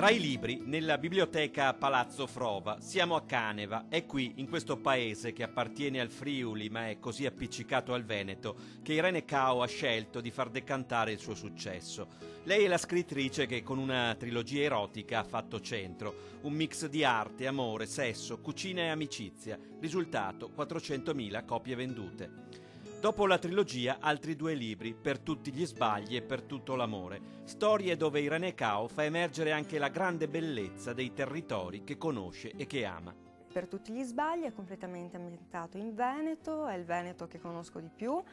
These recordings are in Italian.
Tra i libri, nella biblioteca Palazzo Frova, siamo a Caneva. È qui, in questo paese che appartiene al Friuli ma è così appiccicato al Veneto, che Irene Kao ha scelto di far decantare il suo successo. Lei è la scrittrice che con una trilogia erotica ha fatto centro, un mix di arte, amore, sesso, cucina e amicizia. Risultato: 400.000 copie vendute. Dopo la trilogia, altri 2 libri, Per tutti gli sbagli e Per tutto l'amore, storie dove Irene Kao fa emergere anche la grande bellezza dei territori che conosce e che ama. Per tutti gli sbagli è completamente ambientato in Veneto, è il Veneto che conosco di più,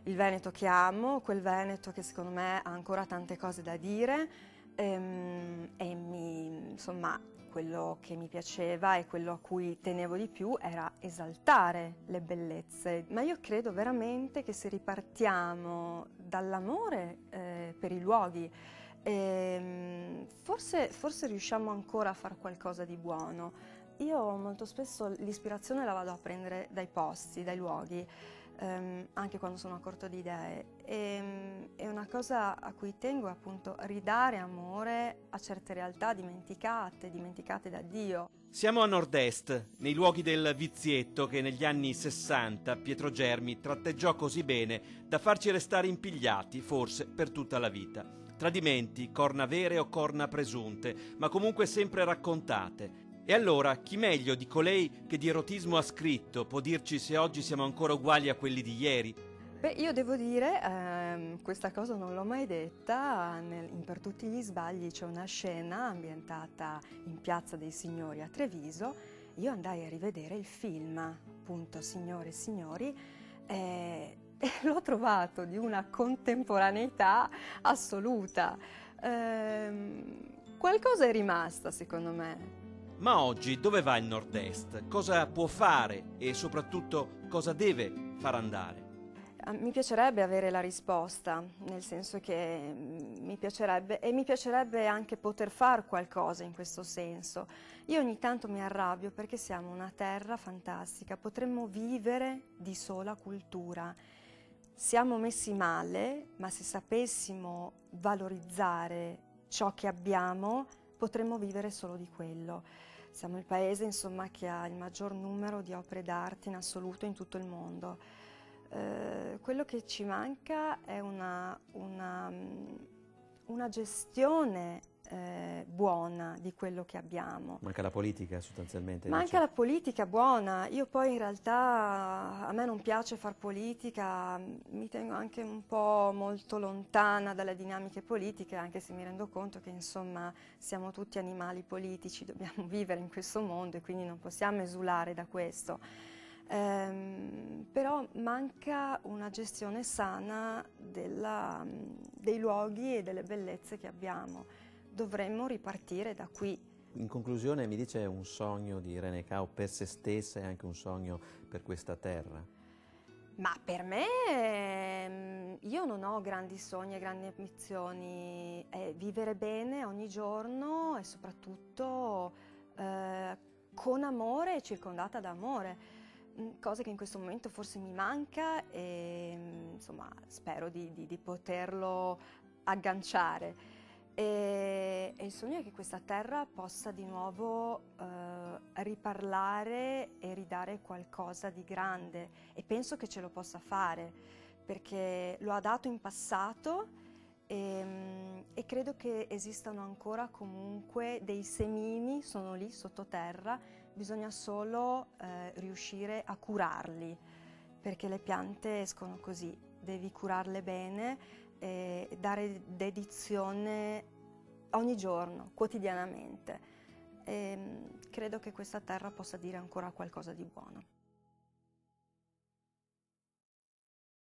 il Veneto che amo, quel Veneto che secondo me ha ancora tante cose da dire insomma, quello che mi piaceva e quello a cui tenevo di più era esaltare le bellezze. Ma io credo veramente che se ripartiamo dall'amore per i luoghi, forse riusciamo ancora a fare qualcosa di buono. Io molto spesso l'ispirazione la vado a prendere dai posti, dai luoghi, anche quando sono a corto di idee. E una cosa a cui tengo è appunto ridare amore a certe realtà dimenticate da Dio. Siamo a nord-est, nei luoghi del vizietto che negli anni 60 Pietro Germi tratteggiò così bene da farci restare impigliati, forse per tutta la vita. Tradimenti, corna vere o corna presunte, ma comunque sempre raccontate. E allora, chi meglio di colei che di erotismo ha scritto può dirci se oggi siamo ancora uguali a quelli di ieri? Beh, io devo dire, questa cosa non l'ho mai detta, in Per tutti gli sbagli c'è una scena ambientata in Piazza dei Signori a Treviso. Io andai a rivedere il film, appunto, Signore e Signori, e l'ho trovato di una contemporaneità assoluta. Qualcosa è rimasta, secondo me. Ma oggi dove va il nord-est? Cosa può fare e soprattutto cosa deve far andare? Mi piacerebbe avere la risposta, nel senso che mi piacerebbe anche poter fare qualcosa in questo senso. Io ogni tanto mi arrabbio perché siamo una terra fantastica, potremmo vivere di sola cultura. Siamo messi male, ma se sapessimo valorizzare ciò che abbiamo, potremmo vivere solo di quello. Siamo il paese, insomma, che ha il maggior numero di opere d'arte in assoluto in tutto il mondo. Quello che ci manca è una gestione buona di quello che abbiamo. Manca la politica sostanzialmente. Manca la politica buona. Io poi in realtà a me non piace far politica, mi tengo anche un po' molto lontana dalle dinamiche politiche, anche se mi rendo conto che insomma siamo tutti animali politici, dobbiamo vivere in questo mondo e quindi non possiamo esulare da questo. Però manca una gestione sana dei luoghi e delle bellezze che abbiamo. Dovremmo ripartire da qui. In conclusione, mi dice un sogno di Irene Kao per se stessa e anche un sogno per questa terra? Ma per me io non ho grandi sogni e grandi ambizioni, è vivere bene ogni giorno e soprattutto con amore e circondata da amore. Cosa che in questo momento forse mi manca e insomma spero di poterlo agganciare. E il sogno è che questa terra possa di nuovo riparlare e ridare qualcosa di grande e penso che ce lo possa fare perché lo ha dato in passato e credo che esistano ancora comunque dei semini, sono lì sottoterra, bisogna solo riuscire a curarli, perché le piante escono così, devi curarle bene e dare dedizione ogni giorno, quotidianamente. E credo che questa terra possa dire ancora qualcosa di buono.